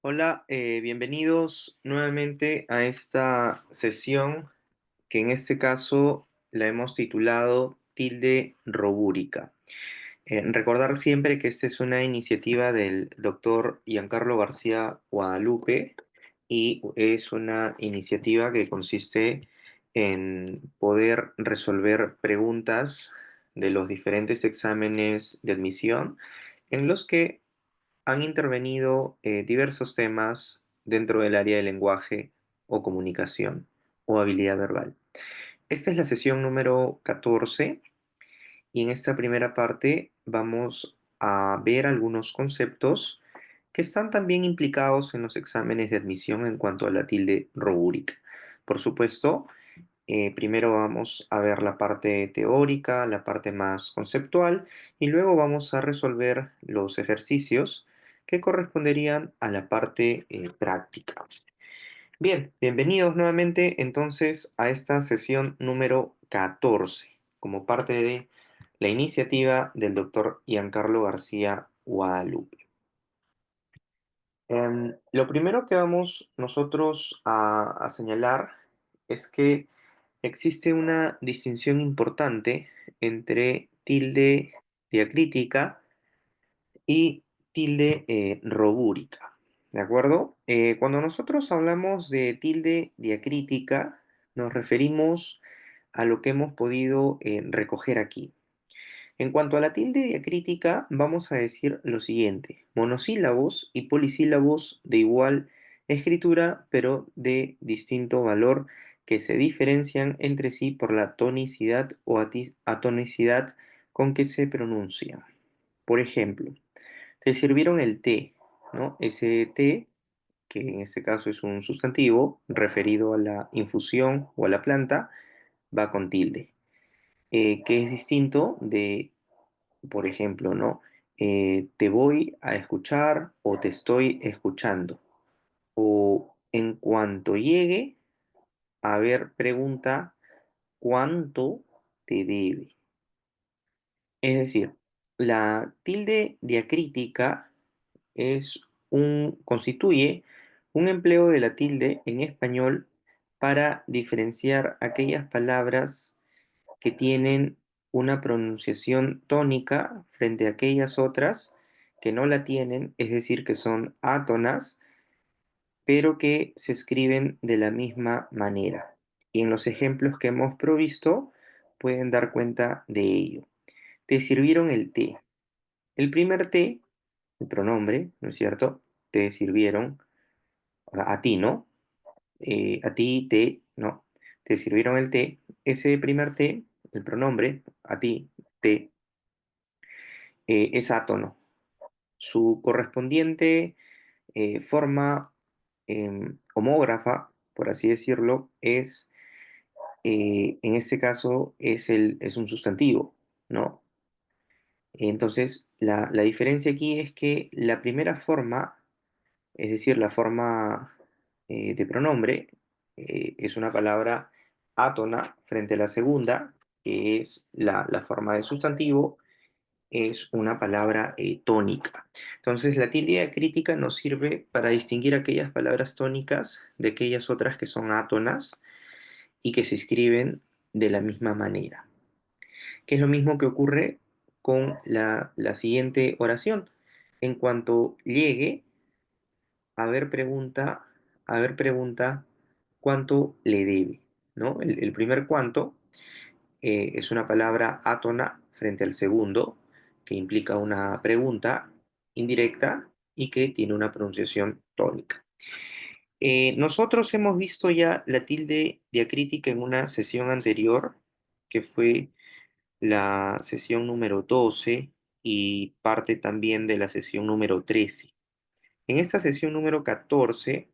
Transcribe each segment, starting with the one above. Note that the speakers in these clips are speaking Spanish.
Hola, bienvenidos nuevamente a esta sesión que en este caso la hemos titulado Tilde Robúrica. Recordar siempre que esta es una iniciativa del doctor Giancarlo García Guadalupe y es una iniciativa que consiste en poder resolver preguntas de los diferentes exámenes de admisión en los que han intervenido diversos temas dentro del área de lenguaje o comunicación o habilidad verbal. Esta es la sesión número 14 y en esta primera parte vamos a ver algunos conceptos que están también implicados en los exámenes de admisión en cuanto a la tilde robúrica. Por supuesto, primero vamos a ver la parte teórica, la parte más conceptual, y luego vamos a resolver los ejercicios que corresponderían a la parte práctica. Bien, bienvenidos nuevamente entonces a esta sesión número 14, como parte de la iniciativa del doctor Giancarlo García Guadalupe. Lo primero que vamos nosotros a señalar es que existe una distinción importante entre tilde diacrítica y tilde robúrica, ¿de acuerdo? Cuando nosotros hablamos de tilde diacrítica, nos referimos a lo que hemos podido recoger aquí. En cuanto a la tilde diacrítica, vamos a decir lo siguiente: monosílabos y polisílabos de igual escritura, pero de distinto valor, que se diferencian entre sí por la tonicidad o atonicidad con que se pronuncian. Por ejemplo, te sirvieron el té, ¿no? Ese té, que en este caso es un sustantivo referido a la infusión o a la planta, va con tilde, que es distinto de, por ejemplo, ¿no? Te voy a escuchar o te estoy escuchando. O en cuanto llegue, a ver, pregunta cuánto te debe. Es decir, la tilde diacrítica constituye un empleo de la tilde en español para diferenciar aquellas palabras que tienen una pronunciación tónica frente a aquellas otras que no la tienen, es decir, que son átonas, pero que se escriben de la misma manera. Y en los ejemplos que hemos provisto pueden dar cuenta de ello. Te sirvieron el té. El primer té, el pronombre, ¿no es cierto? Te sirvieron, o sea, a ti, ¿no? A ti, té, no. Te sirvieron el té. Ese primer té, el pronombre, a ti, té, es átono. Su correspondiente forma homógrafa, por así decirlo, es, en este caso, es un sustantivo, ¿no? Entonces, la diferencia aquí es que la primera forma, es decir, la forma de pronombre, es una palabra átona frente a la segunda, que es la forma de sustantivo, es una palabra tónica. Entonces, la tilde diacrítica nos sirve para distinguir aquellas palabras tónicas de aquellas otras que son átonas y que se escriben de la misma manera. Que es lo mismo que ocurre con la siguiente oración. En cuanto llegue, a ver pregunta cuánto le debe, ¿no? El primer cuánto es una palabra átona frente al segundo, que implica una pregunta indirecta y que tiene una pronunciación tónica. Nosotros hemos visto ya la tilde diacrítica en una sesión anterior, que fue la sesión número 12 y parte también de la sesión número 13. En esta sesión número 14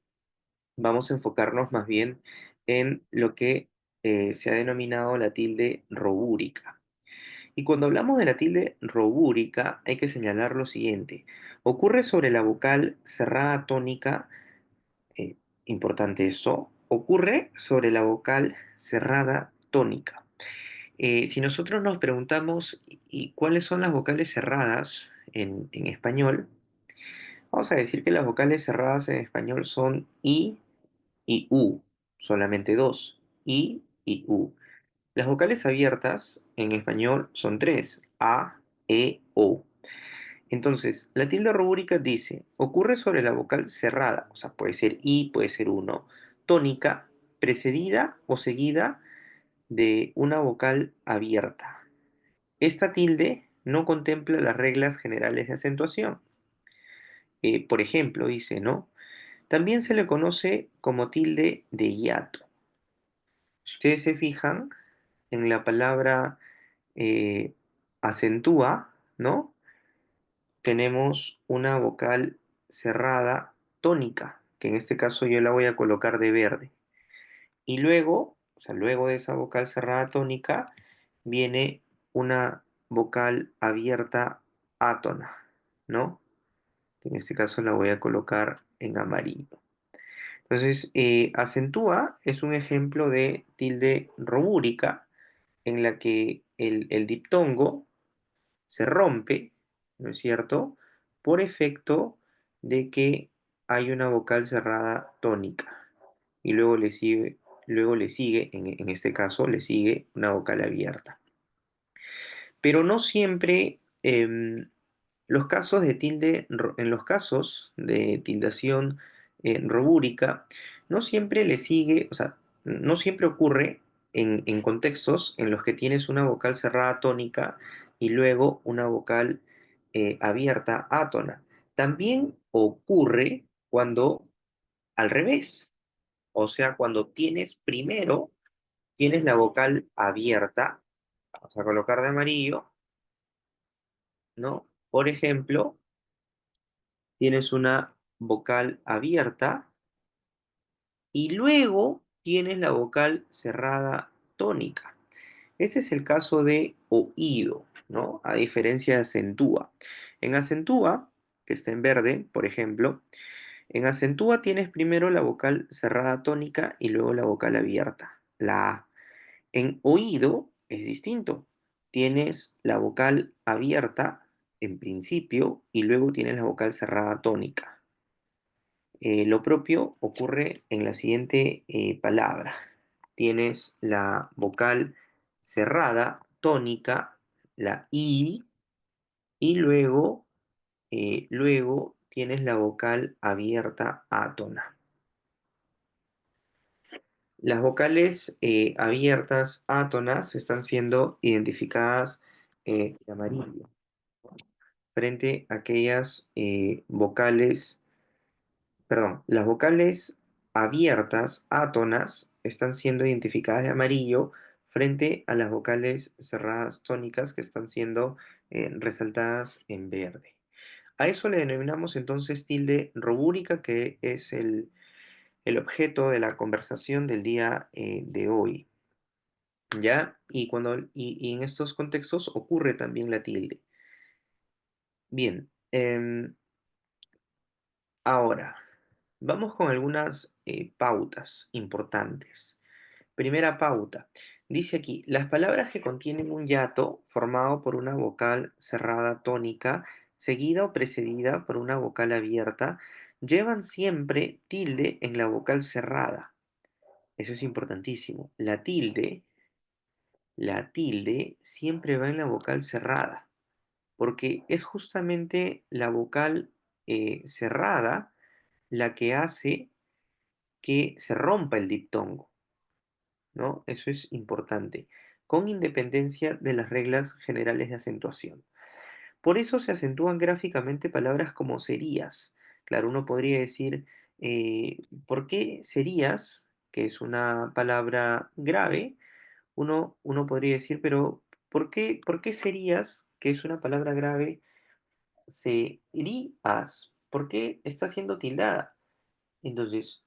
vamos a enfocarnos más bien en lo que se ha denominado la tilde robúrica. Y cuando hablamos de la tilde robúrica, hay que señalar lo siguiente: ocurre sobre la vocal cerrada tónica, eh, importante esto, ocurre sobre la vocal cerrada tónica. Si nosotros nos preguntamos, ¿y cuáles son las vocales cerradas en español? Vamos a decir que las vocales cerradas en español son I y U, solamente dos, I y U. Las vocales abiertas en español son tres, A, E, O. Entonces, la tilde rúbrica dice, ocurre sobre la vocal cerrada, o sea, puede ser I, puede ser uno, tónica, precedida o seguida de una vocal abierta. Esta tilde no contempla las reglas generales de acentuación. Por ejemplo, dice, ¿no? También se le conoce como tilde de hiato. Si ustedes se fijan en la palabra eh, acentúa, ¿no? Tenemos una vocal cerrada tónica, que en este caso yo la voy a colocar de verde. Y luego, o sea, luego de esa vocal cerrada tónica, viene una vocal abierta átona, ¿no? En este caso la voy a colocar en amarillo. Entonces, acentúa es un ejemplo de tilde robúrica en la que el diptongo se rompe, ¿no es cierto?, por efecto de que hay una vocal cerrada tónica y luego le sigue en este caso, le sigue una vocal abierta. Pero no siempre en los casos de tildación robúrica, no siempre le sigue, o sea, no siempre ocurre en contextos en los que tienes una vocal cerrada tónica y luego una vocal abierta átona. También ocurre cuando al revés, o sea, cuando tienes la vocal abierta, vamos a colocar de amarillo, ¿no? Por ejemplo, tienes una vocal abierta y luego tienes la vocal cerrada tónica. Ese es el caso de oído, ¿no? A diferencia de acentúa. En acentúa, que está en verde, por ejemplo, en acentúa tienes primero la vocal cerrada tónica y luego la vocal abierta, la A. En oído es distinto. Tienes la vocal abierta en principio y luego tienes la vocal cerrada tónica. Lo propio ocurre en la siguiente palabra. Tienes la vocal cerrada tónica, la I, y luego tienes la vocal abierta átona. Las vocales abiertas átonas están siendo identificadas de amarillo frente a aquellas vocales, perdón, las vocales abiertas átonas están siendo identificadas de amarillo frente a las vocales cerradas tónicas que están siendo resaltadas en verde. A eso le denominamos entonces tilde robúrica, que es el objeto de la conversación del día de hoy. ¿Ya? Y en estos contextos ocurre también la tilde. Bien, ahora vamos con algunas pautas importantes. Primera pauta. Dice aquí, las palabras que contienen un hiato formado por una vocal cerrada tónica, seguida o precedida por una vocal abierta, llevan siempre tilde en la vocal cerrada. Eso es importantísimo. La tilde siempre va en la vocal cerrada, porque es justamente la vocal cerrada la que hace que se rompa el diptongo, ¿no? Eso es importante, con independencia de las reglas generales de acentuación. Por eso se acentúan gráficamente palabras como serías. Claro, uno podría decir, ¿por qué serías, que es una palabra grave? Uno podría decir, pero ¿por qué serías, que es una palabra grave, serías? ¿Por qué está siendo tildada? Entonces,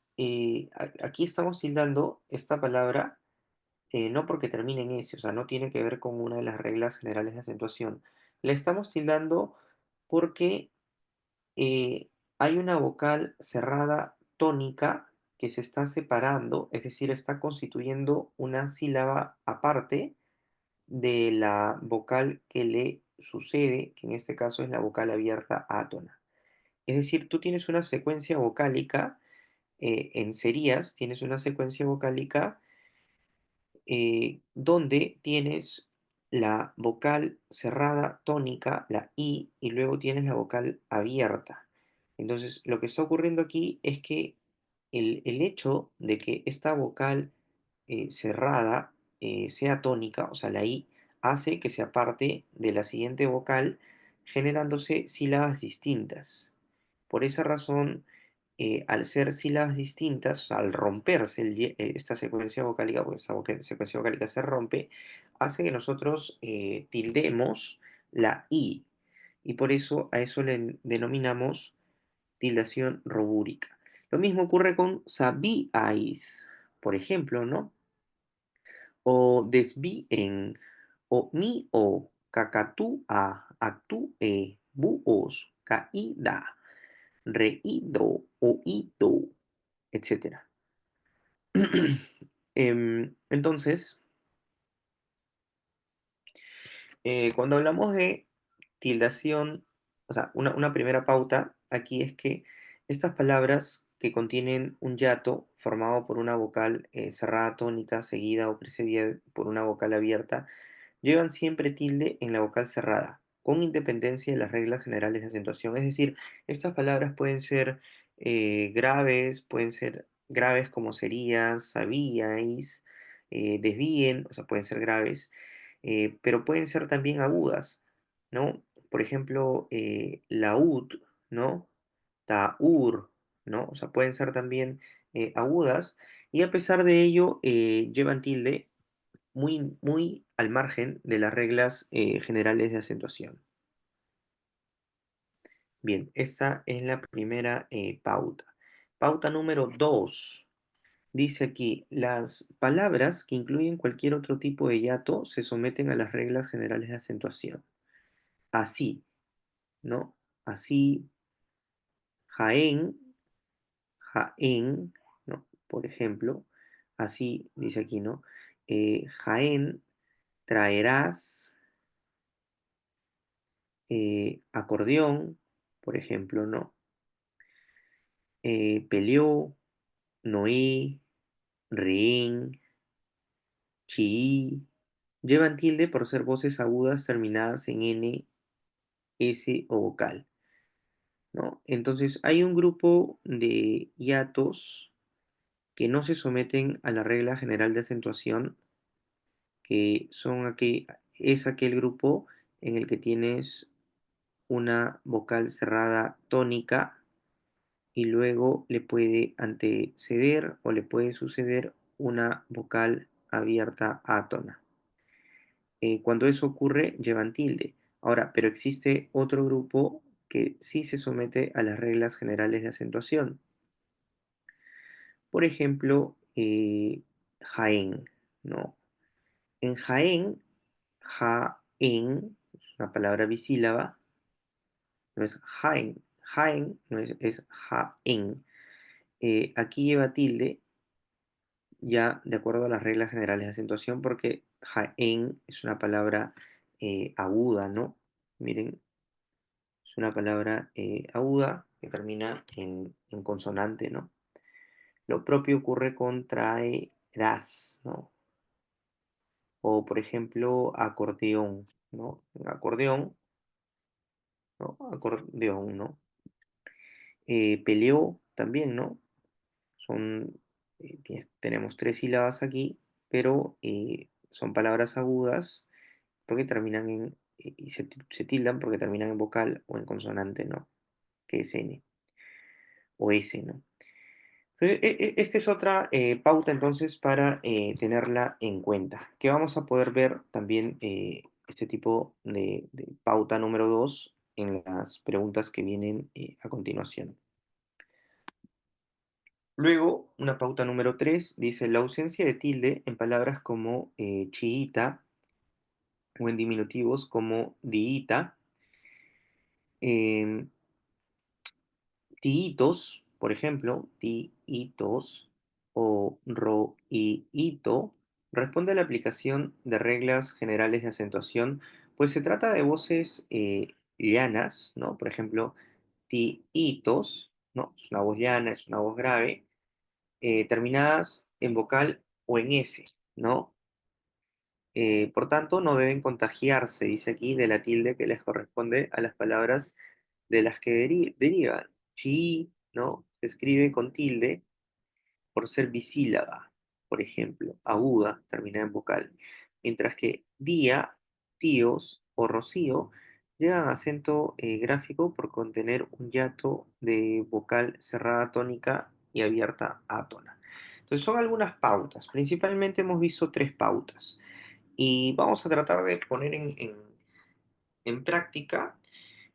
aquí estamos tildando esta palabra no porque termine en S, o sea, no tiene que ver con una de las reglas generales de acentuación. La estamos tildando porque hay una vocal cerrada tónica que se está separando, es decir, está constituyendo una sílaba aparte de la vocal que le sucede, que en este caso es la vocal abierta átona. Es decir, tú tienes una secuencia vocálica, en serías tienes una secuencia vocálica donde tienes la vocal cerrada tónica, la I, y luego tienes la vocal abierta. Entonces, lo que está ocurriendo aquí es que el hecho de que esta vocal cerrada sea tónica, o sea, la I, hace que se aparte de la siguiente vocal, generándose sílabas distintas. Por esa razón, al ser sílabas distintas, al romperse esta secuencia vocálica, porque secuencia vocálica se rompe, hace que nosotros tildemos la I, y por eso a eso le denominamos tildación robúrica. Lo mismo ocurre con sabíais, por ejemplo, ¿no? O desvíen, o ni o, cacatúa, actúe, buos, caída, reído, oído, etcétera. Entonces, cuando hablamos de tildación, o sea, una primera pauta aquí es que estas palabras que contienen un hiato formado por una vocal cerrada tónica seguida o precedida por una vocal abierta, llevan siempre tilde en la vocal cerrada, con independencia de las reglas generales de acentuación. Es decir, estas palabras pueden ser graves, pueden ser graves como serías, sabíais, desvíen, o sea, pueden ser graves, pero pueden ser también agudas, ¿no? Por ejemplo, laúd, ¿no? Taur, ¿no? O sea, pueden ser también agudas y a pesar de ello llevan tilde muy, muy al margen de las reglas generales de acentuación. Bien, esa es la primera pauta. Pauta número 2. Dice aquí, las palabras que incluyen cualquier otro tipo de hiato se someten a las reglas generales de acentuación. Así, ¿no? Así, Jaén, Jaén, ¿no? Por ejemplo, así dice aquí, ¿no? Jaén, traerás, acordeón, por ejemplo, ¿no? Peleó, Noé, rehén, chií, llevan tilde por ser voces agudas terminadas en N, S o vocal, ¿no? Entonces hay un grupo de hiatos que no se someten a la regla general de acentuación, que es aquel grupo en el que tienes una vocal cerrada tónica y luego le puede anteceder o le puede suceder una vocal abierta átona. Cuando eso ocurre, llevan tilde. Ahora, pero existe otro grupo que sí se somete a las reglas generales de acentuación. Por ejemplo, Jaén, ¿no? En Jaén, Jaén, es una palabra bisílaba, no es Jaén, Jaén no es Jaén. Aquí lleva tilde ya de acuerdo a las reglas generales de acentuación, porque Jaén es una palabra aguda, ¿no? Miren, es una palabra aguda que termina en consonante, ¿no? Lo propio ocurre con traerás, ¿no? O, por ejemplo, acordeón, ¿no? Acordeón, ¿no? Acordeón, ¿no? Peleó también, ¿no? Son, tenemos tres sílabas aquí, pero son palabras agudas porque terminan y se tildan porque terminan en vocal o en consonante, ¿no? Que es N o S, ¿no? Esta es otra pauta entonces para tenerla en cuenta, que vamos a poder ver también este tipo de pauta número 2 en las preguntas que vienen a continuación. Luego, una pauta número 3 dice la ausencia de tilde en palabras como chiita o en diminutivos como diita, em, tiitos, por ejemplo, tiitos o roiito, responde a la aplicación de reglas generales de acentuación, pues se trata de voces llanas, ¿no? Por ejemplo, tiitos, ¿no? Es una voz llana, es una voz grave, terminadas en vocal o en S, ¿no? Por tanto, no deben contagiarse, dice aquí, de la tilde que les corresponde a las palabras de las que derivan. Chi, ¿no? Se escribe con tilde por ser bisílaba, por ejemplo, aguda, terminada en vocal, mientras que día, tíos o rocío llevan acento gráfico por contener un hiato de vocal cerrada tónica y abierta átona. Entonces son algunas pautas, principalmente hemos visto tres pautas y vamos a tratar de poner en práctica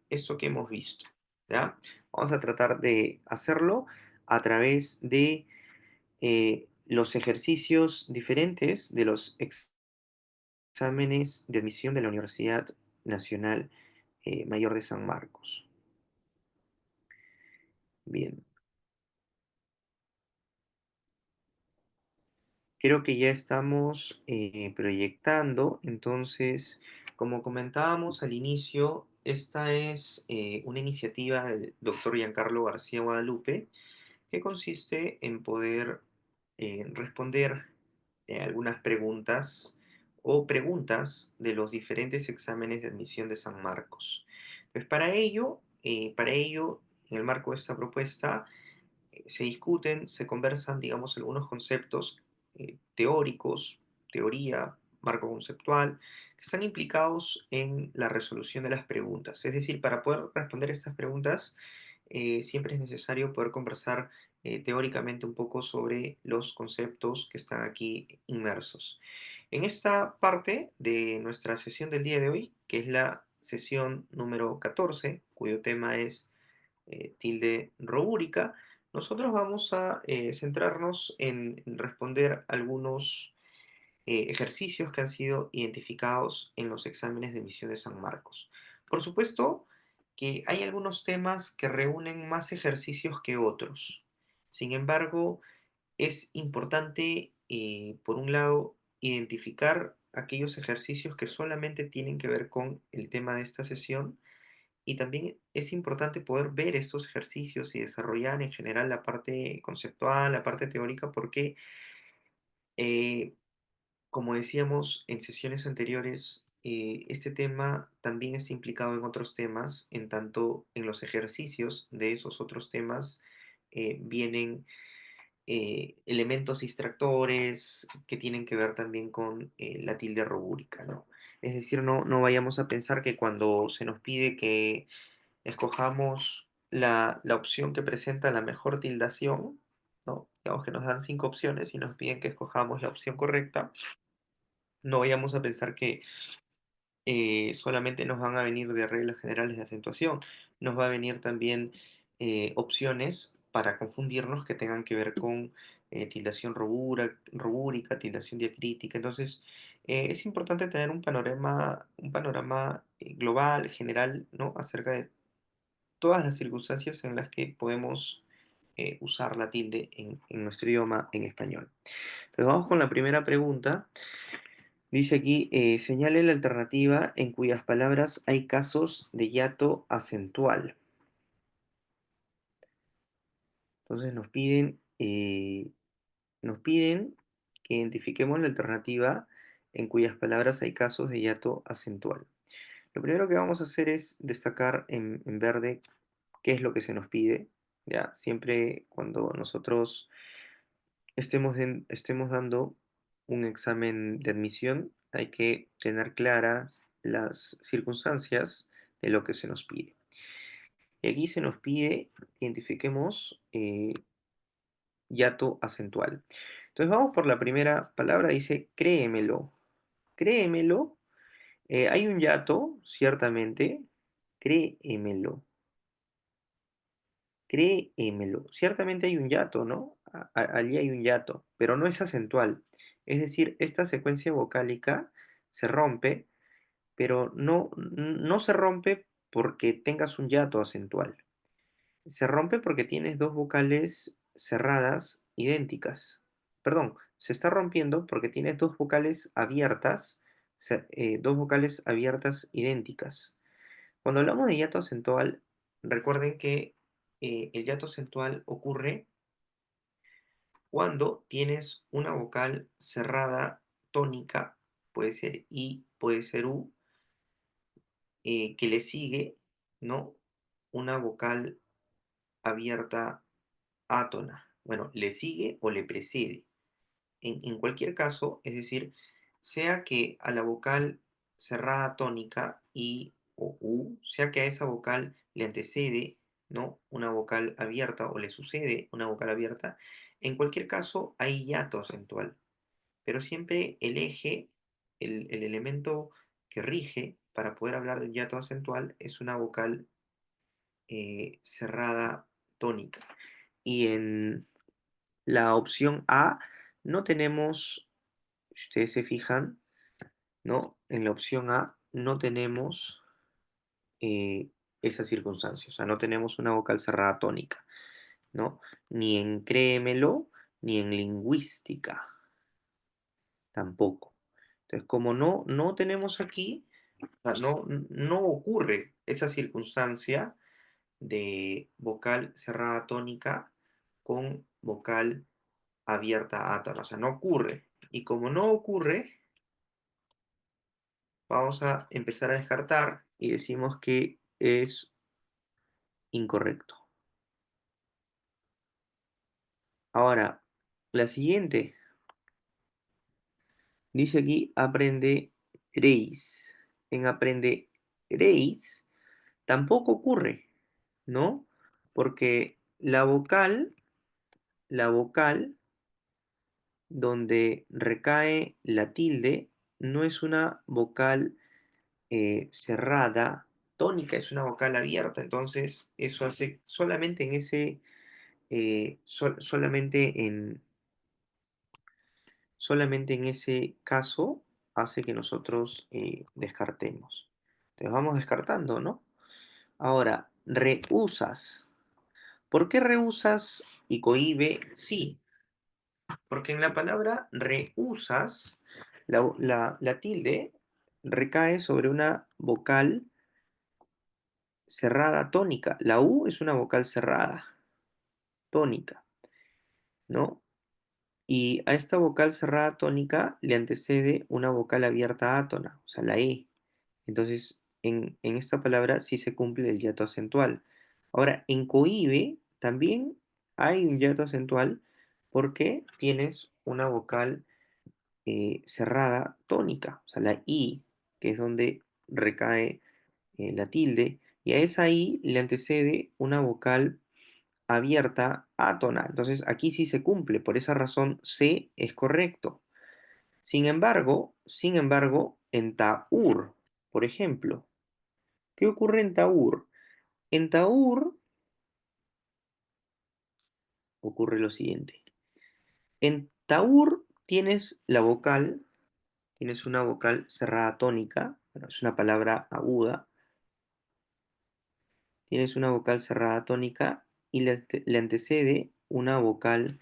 esto que hemos visto, ¿ya? Vamos a tratar de hacerlo a través de los ejercicios diferentes de los exámenes de admisión de la Universidad Nacional Mayor de San Marcos. Bien, creo que ya estamos proyectando, entonces, como comentábamos al inicio, esta es una iniciativa del doctor Giancarlo García Guadalupe que consiste en poder responder algunas preguntas o preguntas de los diferentes exámenes de admisión de San Marcos. Pues para ello, en el marco de esta propuesta, se discuten, se conversan, digamos, algunos conceptos teóricos, teoría, marco conceptual, que están implicados en la resolución de las preguntas. Es decir, para poder responder estas preguntas, siempre es necesario poder conversar teóricamente un poco sobre los conceptos que están aquí inmersos. En esta parte de nuestra sesión del día de hoy, que es la sesión número 14, cuyo tema es tilde robúrica, nosotros vamos a centrarnos en responder algunos ejercicios que han sido identificados en los exámenes de emisión de San Marcos. Por supuesto que hay algunos temas que reúnen más ejercicios que otros. Sin embargo, es importante, por un lado, identificar aquellos ejercicios que solamente tienen que ver con el tema de esta sesión y también es importante poder ver estos ejercicios y desarrollar en general la parte conceptual, la parte teórica, porque, eh, como decíamos en sesiones anteriores, este tema también está implicado en otros temas, en tanto en los ejercicios de esos otros temas vienen elementos distractores que tienen que ver también con la tilde robúrica, ¿no? Es decir, no vayamos a pensar que cuando se nos pide que escojamos la opción que presenta la mejor tildación, ¿no? Digamos que nos dan 5 opciones y nos piden que escojamos la opción correcta, no vayamos a pensar que solamente nos van a venir de reglas generales de acentuación, nos va a venir también opciones para confundirnos que tengan que ver con tildación robúrica, tildación diacrítica. Entonces, es importante tener un panorama global, general, ¿no? Acerca de todas las circunstancias en las que podemos usar la tilde en nuestro idioma en español. Pero vamos con la primera pregunta. Dice aquí, señale la alternativa en cuyas palabras hay casos de hiato acentual. Entonces nos piden que identifiquemos la alternativa en cuyas palabras hay casos de hiato acentual. Lo primero que vamos a hacer es destacar en verde qué es lo que se nos pide. Ya, siempre cuando nosotros estemos dando un examen de admisión, hay que tener claras las circunstancias de lo que se nos pide. Y aquí se nos pide que identifiquemos hiato acentual. Entonces vamos por la primera palabra, dice créemelo. Créemelo, hay un hiato, ciertamente, créemelo. Créemelo. Ciertamente hay un hiato, ¿no? Allí hay un hiato, pero no es acentual. Es decir, esta secuencia vocálica se rompe, pero no se rompe porque tengas un hiato acentual. Se rompe porque tienes dos vocales cerradas idénticas. Perdón, se está rompiendo porque tienes dos vocales abiertas, dos vocales abiertas idénticas. Cuando hablamos de hiato acentual, recuerden que el hiato acentual ocurre cuando tienes una vocal cerrada tónica, puede ser I, puede ser U, que le sigue, ¿no? Una vocal abierta átona. Bueno, le sigue o le precede. En cualquier caso, es decir, sea que a la vocal cerrada tónica I o U, sea que a esa vocal le antecede, ¿no? Una vocal abierta o le sucede una vocal abierta, en cualquier caso hay hiato acentual. Pero siempre el eje, el elemento que rige para poder hablar del hiato acentual es una vocal cerrada tónica. Y en la opción A no tenemos, si ustedes se fijan, ¿no? En la opción A no tenemos esa circunstancia, o sea, no tenemos una vocal cerrada tónica, ¿no? Ni en créemelo, ni en lingüística, tampoco. Entonces, como no tenemos aquí, o sea, no ocurre esa circunstancia de vocal cerrada tónica con vocal abierta átona, o sea, no ocurre. Y como no ocurre, vamos a empezar a descartar y decimos que es incorrecto. Ahora, la siguiente, dice aquí aprenderéis. En aprenderéis tampoco ocurre, ¿no? Porque la vocal donde recae la tilde no es una vocal cerrada tónica, es una vocal abierta, entonces eso hace solamente en ese, solamente en ese caso hace que nosotros descartemos. Entonces vamos descartando, ¿no? Ahora, rehusas. ¿Por qué rehusas y cohibe? Sí, porque en la palabra rehusas, la tilde recae sobre una vocal cerrada tónica. La U es una vocal cerrada tónica, ¿no? Y a esta vocal cerrada tónica le antecede una vocal abierta átona, o sea, la E. Entonces, en esta palabra sí se cumple el hiato acentual. Ahora, en cohibe también hay un hiato acentual porque tienes una vocal cerrada tónica, o sea, la I, que es donde recae la tilde, y a esa I le antecede una vocal abierta átona. Entonces aquí sí se cumple, por esa razón C es correcto. Sin embargo, en Taur, por ejemplo, ¿qué ocurre en Taur? En Taur ocurre lo siguiente. En Taur tienes una vocal cerrada tónica, bueno, es una palabra aguda, tienes una vocal cerrada tónica y le antecede una vocal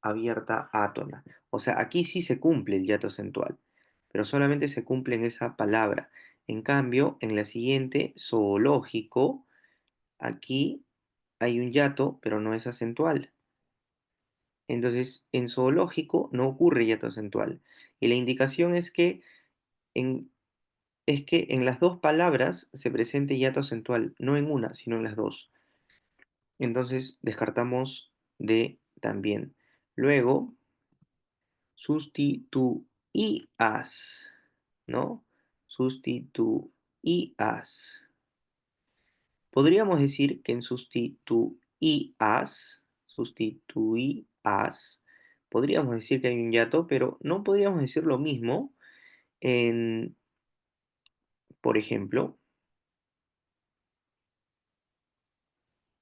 abierta átona. O sea, aquí sí se cumple el hiato acentual, pero solamente se cumple en esa palabra. En cambio, en la siguiente, zoológico, aquí hay un hiato, pero no es acentual. Entonces, en zoológico no ocurre hiato acentual. Y la indicación en, es que en las dos palabras se presente hiato acentual, no en una, sino en las dos. Entonces descartamos D también. Luego, sustituías, ¿no? Sustituías. Podríamos decir que en sustituías, podríamos decir que hay un hiato, pero no podríamos decir lo mismo en, por ejemplo,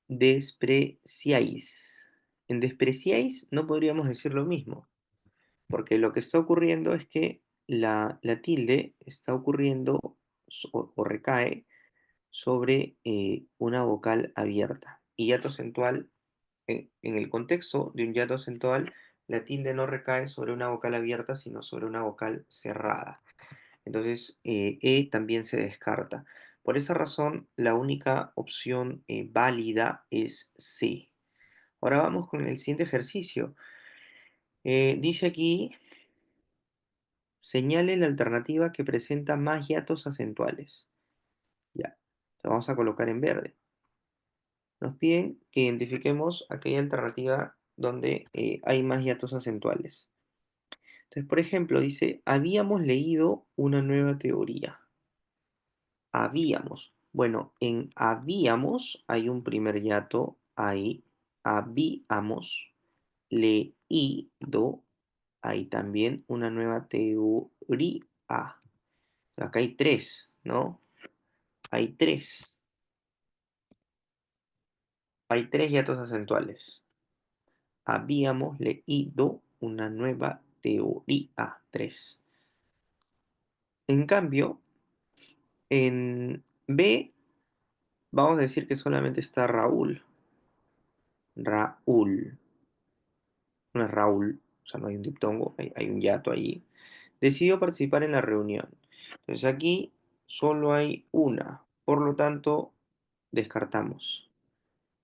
despreciáis. En despreciáis no podríamos decir lo mismo. Porque lo que está ocurriendo es que la tilde está ocurriendo o recae sobre una vocal abierta. Y hiato acentual, en el contexto de un hiato acentual, la tilde no recae sobre una vocal abierta, sino sobre una vocal cerrada. Entonces, E también se descarta. Por esa razón, la única opción válida es C. Ahora vamos con el siguiente ejercicio. Dice aquí, señale la alternativa que presenta más hiatos acentuales. Ya, lo vamos a colocar en verde. Nos piden que identifiquemos aquella alternativa donde hay más hiatos acentuales. Entonces, por ejemplo, dice, habíamos leído una nueva teoría. Habíamos. Bueno, en habíamos hay un primer hiato ahí. Habíamos leído. Hay también una nueva teoría. Acá hay tres, ¿no? Hay tres. Hay tres hiatos acentuales. Habíamos leído una nueva teoría. Tres. En cambio, en B vamos a decir que solamente está Raúl. Raúl. No es Raúl, o sea, no hay un diptongo, hay un hiato allí. Decidió participar en la reunión. Entonces aquí solo hay una, por lo tanto, descartamos.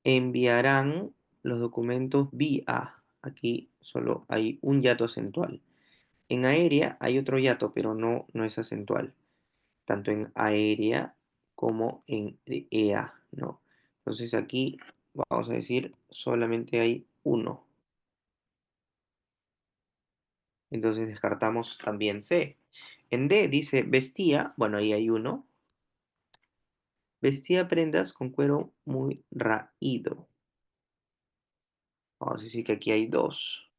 Enviarán los documentos vía. Aquí solo hay un hiato acentual. En aérea hay otro hiato, pero no es acentual. Tanto en aérea como en EA, ¿no? Entonces aquí vamos a decir solamente hay uno. Entonces descartamos también C. En D dice vestía, bueno, ahí hay uno. Vestía prendas con cuero muy raído. Vamos a decir que aquí hay dos.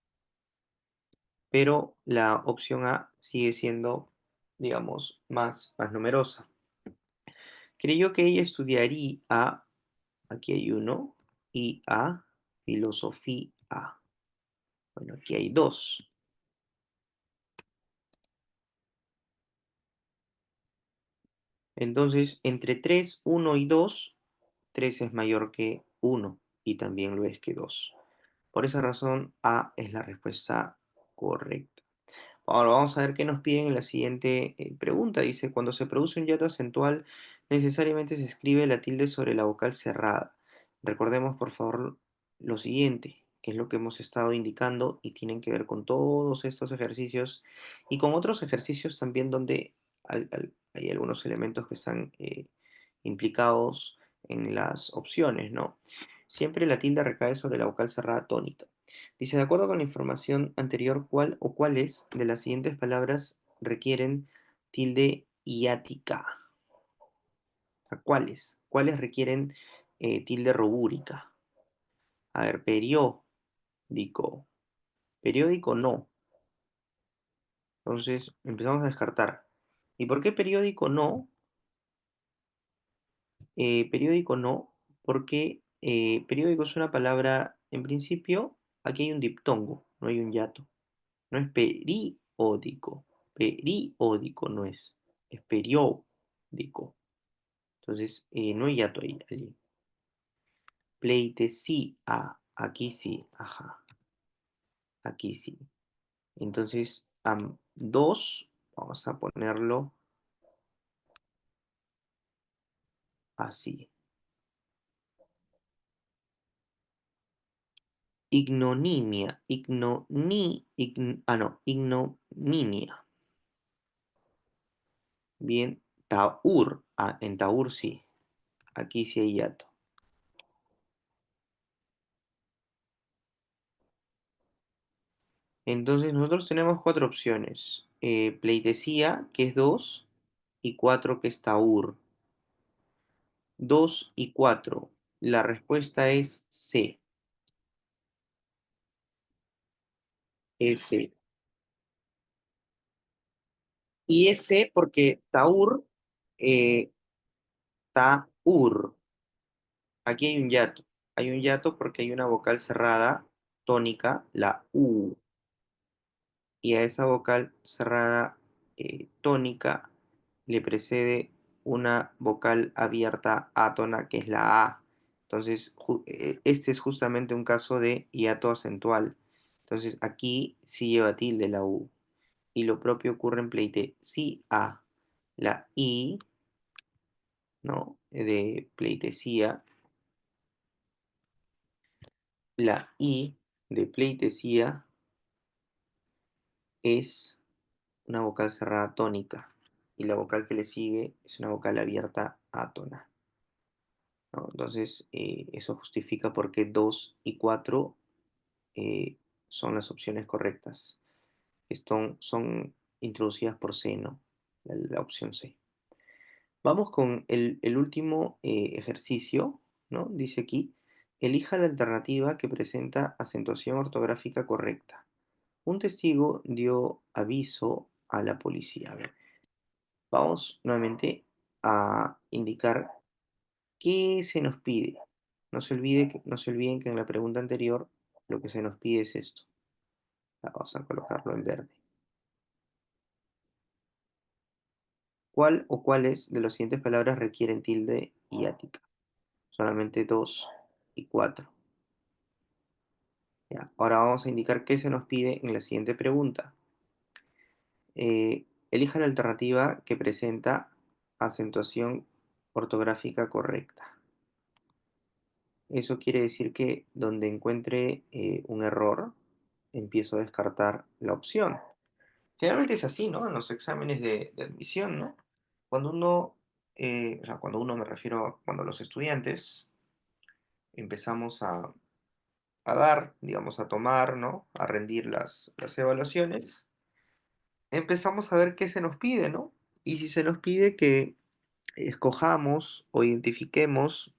Pero la opción A sigue siendo, digamos, más numerosa. Creyó que ella estudiaría, aquí hay uno, y A, filosofía. Bueno, aquí hay dos. Entonces, entre 3, 1 y 2, 3 es mayor que 1 y también lo es que 2. Por esa razón, A es la respuesta correcta. Ahora vamos a ver qué nos piden en la siguiente pregunta. Dice, cuando se produce un hiato acentual, necesariamente se escribe la tilde sobre la vocal cerrada. Recordemos, por favor, lo siguiente, que es lo que hemos estado indicando y tienen que ver con todos estos ejercicios y con otros ejercicios también donde hay algunos elementos que están implicados en las opciones, ¿no? Siempre la tilde recae sobre la vocal cerrada tónica. Dice, de acuerdo con la información anterior, ¿cuál o cuáles de las siguientes palabras requieren tilde hiática? ¿Cuáles? ¿Cuáles requieren tilde robúrica? A ver, periódico. Periódico no. Entonces empezamos a descartar. ¿Y por qué periódico no? Periódico no, porque periódico es una palabra, en principio, aquí hay un diptongo, no hay un hiato. No es periódico. Periódico no es periódico. Entonces, no hay hiato ahí, allí. Pleitesía, aquí sí, ajá, aquí sí. Entonces, dos, vamos a ponerlo así. Ignominia, no, ignominia. Bien, taur, en taur sí, aquí sí hay hiato. Entonces nosotros tenemos cuatro opciones. Pleitesía, que es 2, y 4, que es taur. 2 y 4. La respuesta es C. S. Y es C porque taur, eh, taur. Aquí hay un hiato. Hay un hiato porque hay una vocal cerrada tónica, la U. Y a esa vocal cerrada tónica le precede una vocal abierta átona que es la A. Entonces, este es justamente un caso de hiato acentual. Entonces, aquí sí lleva tilde la U. Y lo propio ocurre en pleite. Sí A. La I ¿no? De pleitesía, la I de pleitesía es una vocal cerrada tónica y la vocal que le sigue es una vocal abierta átona, ¿no? Entonces, eso justifica por qué 2 y 4 eh, son las opciones correctas. Son introducidas por C, ¿no? La opción C. Vamos con el último ejercicio, ¿no? Dice aquí, elija la alternativa que presenta acentuación ortográfica correcta. Un testigo dio aviso a la policía. A ver, vamos nuevamente a indicar qué se nos pide. No se olviden que en la pregunta anterior lo que se nos pide es esto. Vamos a colocarlo en verde. ¿Cuál o cuáles de las siguientes palabras requieren tilde y ática? Solamente 2 y 4. Ya, ahora vamos a indicar qué se nos pide en la siguiente pregunta. Elija la alternativa que presenta acentuación ortográfica correcta. Eso quiere decir que donde encuentre un error, empiezo a descartar la opción. Generalmente es así, ¿no? En los exámenes de admisión, ¿no? Cuando uno, o sea, cuando uno me refiero a cuando los estudiantes empezamos a dar, digamos, a tomar, ¿no? A rendir las evaluaciones, empezamos a ver qué se nos pide, ¿no? Y si se nos pide que escojamos o identifiquemos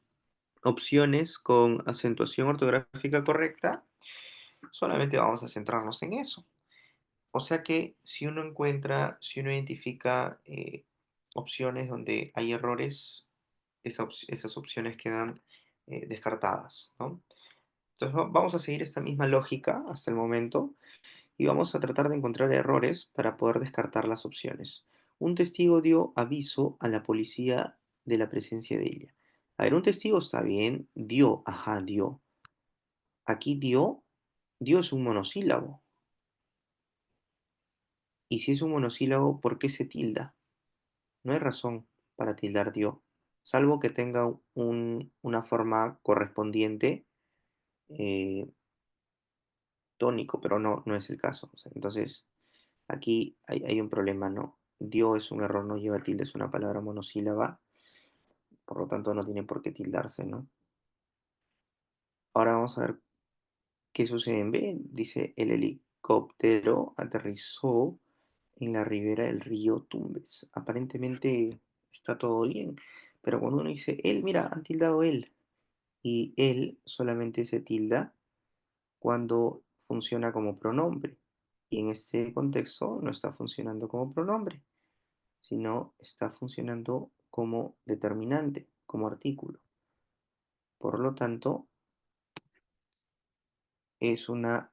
opciones con acentuación ortográfica correcta, solamente vamos a centrarnos en eso. O sea que si uno identifica opciones donde hay errores, esas opciones quedan descartadas, ¿no? Entonces vamos a seguir esta misma lógica hasta el momento y vamos a tratar de encontrar errores para poder descartar las opciones. Un testigo dio aviso a la policía de la presencia de ella. A ver, un testigo está bien, dio, ajá, dio. Aquí dio es un monosílabo. Y si es un monosílabo, ¿por qué se tilda? No hay razón para tildar dio, salvo que tenga una forma correspondiente eh, tónico, pero no es el caso. O sea, entonces, aquí hay un problema, ¿no? Dio es un error, no lleva tilde, es una palabra monosílaba, por lo tanto no tiene por qué tildarse, ¿no? Ahora vamos a ver qué sucede en B. Dice, el helicóptero aterrizó en la ribera del río Tumbes. Aparentemente está todo bien, pero cuando uno dice él, mira, han tildado él, y él solamente se tilda cuando funciona como pronombre. Y en este contexto no está funcionando como pronombre, sino está funcionando como determinante, como artículo. Por lo tanto, es una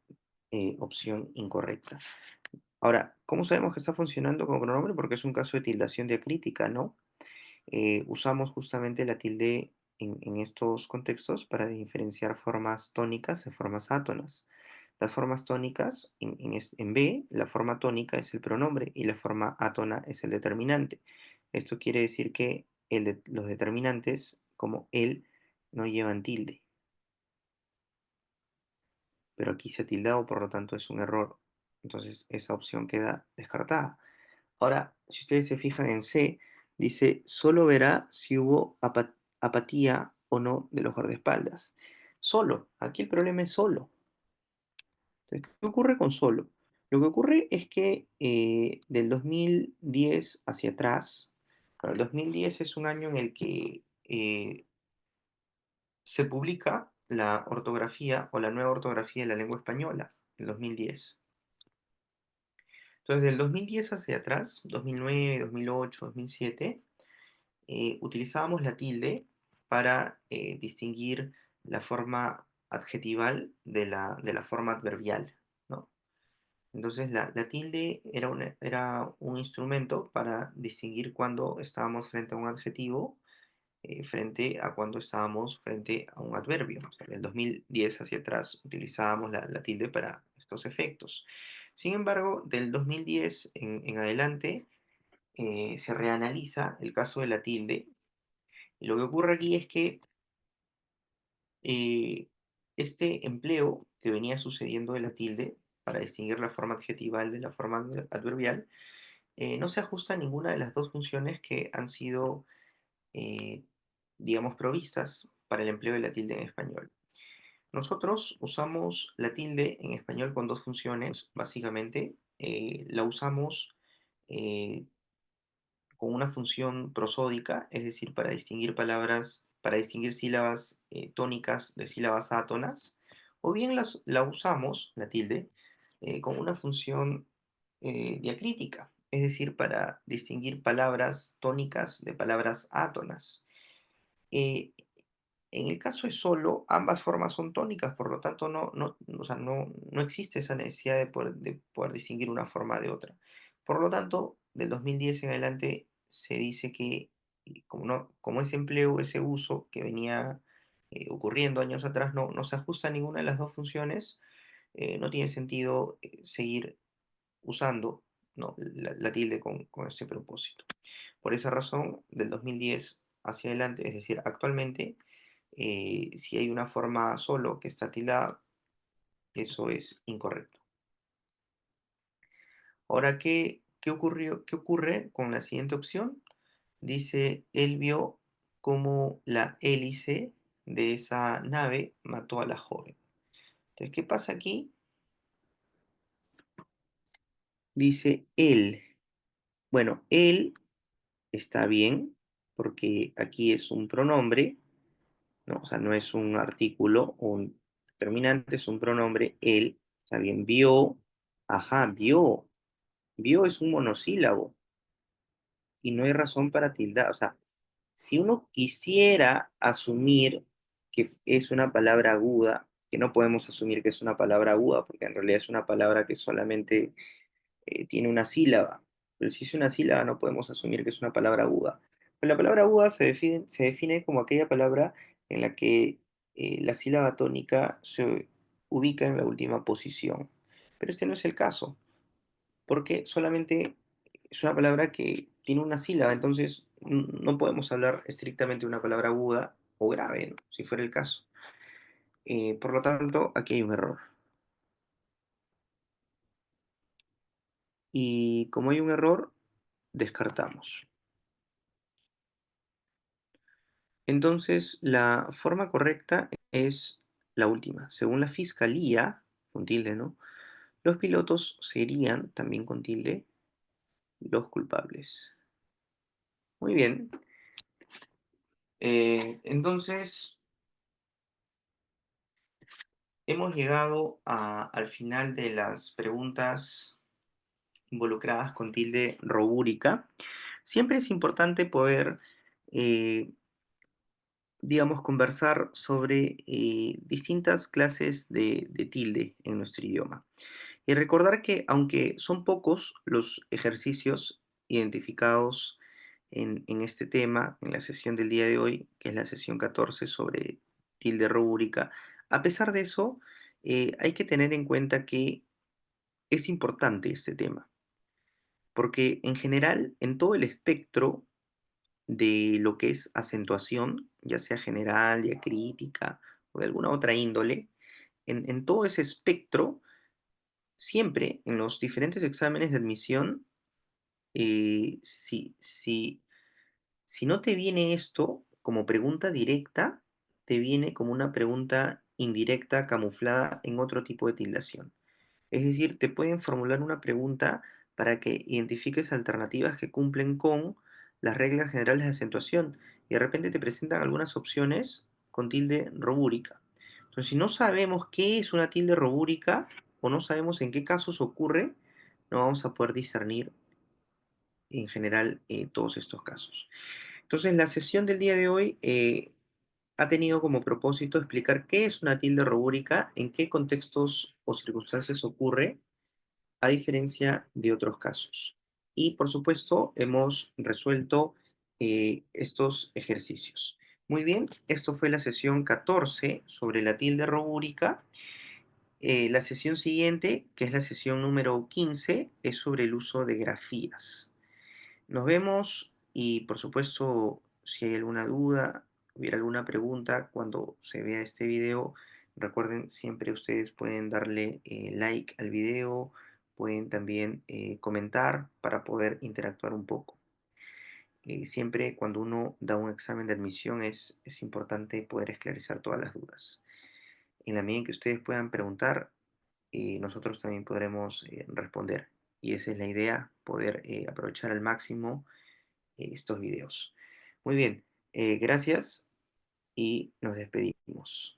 opción incorrecta. Ahora, ¿cómo sabemos que está funcionando como pronombre? Porque es un caso de tildación diacrítica, ¿no? Usamos justamente la tilde en estos contextos para diferenciar formas tónicas de formas átonas. Las formas tónicas, en B, la forma tónica es el pronombre y la forma átona es el determinante. Esto quiere decir que los determinantes, como él, no llevan tilde, pero aquí se ha tildado, por lo tanto es un error. Entonces esa opción queda descartada. Ahora, si ustedes se fijan en C, dice, solo verá si hubo apatía o no de los guardaespaldas. Solo, aquí el problema es solo. Entonces, ¿qué ocurre con solo? Lo que ocurre es que del 2010 hacia atrás, bueno, el 2010 es un año en el que se publica la ortografía o la nueva ortografía de la lengua española, el 2010. Entonces, del 2010 hacia atrás, 2009, 2008, 2007, utilizábamos la tilde para distinguir la forma adjetival de la forma adverbial, ¿no? Entonces la tilde era un instrumento para distinguir cuando estábamos frente a un adjetivo, frente a cuando estábamos frente a un adverbio. O sea, del 2010 hacia atrás utilizábamos la tilde para estos efectos. Sin embargo, del 2010 en adelante se reanaliza el caso de la tilde Y lo que ocurre aquí es que eh, este empleo que venía sucediendo de la tilde para distinguir la forma adjetival de la forma adverbial no se ajusta a ninguna de las dos funciones que han sido, eh, digamos, provistas para el empleo de la tilde en español. Nosotros usamos la tilde en español con dos funciones, básicamente. La usamos eh, con una función prosódica, es decir, para distinguir palabras, para distinguir sílabas tónicas de sílabas átonas, o bien la usamos, la tilde, con una función diacrítica, es decir, para distinguir palabras tónicas de palabras átonas. Eh, en el caso de solo, ambas formas son tónicas, por lo tanto o sea, no existe esa necesidad de poder distinguir una forma de otra. Por lo tanto, del 2010 en adelante se dice que como ese empleo, ese uso que venía ocurriendo años atrás no se ajusta a ninguna de las dos funciones, no tiene sentido seguir usando, ¿no?, la tilde con ese propósito. Por esa razón, del 2010 hacia adelante, es decir, actualmente, si hay una forma solo que está tildada, eso es incorrecto. Ahora, ¿qué ocurre con la siguiente opción? Dice, él vio cómo la hélice de esa nave mató a la joven. Entonces, ¿qué pasa aquí? Dice él. Bueno, él está bien, porque aquí es un pronombre, ¿no? O sea, no es un artículo o un determinante, es un pronombre, él, está bien, vio, ajá, vio, vio es un monosílabo y no hay razón para tildar, o sea, si uno quisiera asumir que es una palabra aguda, que no podemos asumir que es una palabra aguda, porque en realidad es una palabra que solamente tiene una sílaba, pero si es una sílaba no podemos asumir que es una palabra aguda. Pero la palabra aguda se define como aquella palabra en la que la sílaba tónica se ubica en la última posición. Pero este no es el caso, porque solamente es una palabra que tiene una sílaba, entonces no podemos hablar estrictamente de una palabra aguda o grave, ¿no?, si fuera el caso. Por lo tanto, aquí hay un error. Y como hay un error, descartamos. Entonces, la forma correcta es la última. Según la fiscalía, con tilde, ¿no?, los pilotos serían, también con tilde, los culpables. Muy bien. Entonces, hemos llegado al final de las preguntas involucradas con tilde robúrica. Siempre es importante poder, eh, digamos, conversar sobre distintas clases de tilde en nuestro idioma. Y recordar que aunque son pocos los ejercicios identificados en este tema, en la sesión del día de hoy, que es la sesión 14 sobre tilde robúrica, a pesar de eso, hay que tener en cuenta que es importante este tema, porque en general, en todo el espectro de lo que es acentuación, ya sea general, diacrítica o de alguna otra índole, en todo ese espectro, siempre en los diferentes exámenes de admisión, si no te viene esto como pregunta directa, te viene como una pregunta indirecta camuflada en otro tipo de tildación. Es decir, te pueden formular una pregunta para que identifiques alternativas que cumplen con las reglas generales de acentuación y de repente te presentan algunas opciones con tilde robúrica. Entonces, si no sabemos qué es una tilde robúrica o no sabemos en qué casos ocurre, no vamos a poder discernir en general todos estos casos. Entonces, la sesión del día de hoy ha tenido como propósito explicar qué es una tilde robúrica, en qué contextos o circunstancias ocurre, a diferencia de otros casos. Y por supuesto, hemos resuelto estos ejercicios. Muy bien, esto fue la sesión 14 sobre la tilde robúrica. La sesión siguiente, que es la sesión número 15, es sobre el uso de grafías. Nos vemos y por supuesto si hay alguna duda, hubiera alguna pregunta cuando se vea este video, recuerden, siempre ustedes pueden darle like al video, pueden también comentar para poder interactuar un poco. Siempre cuando uno da un examen de admisión es importante poder esclarecer todas las dudas. En la medida en que ustedes puedan preguntar, nosotros también podremos responder. Y esa es la idea, poder aprovechar al máximo estos videos. Muy bien, gracias y nos despedimos.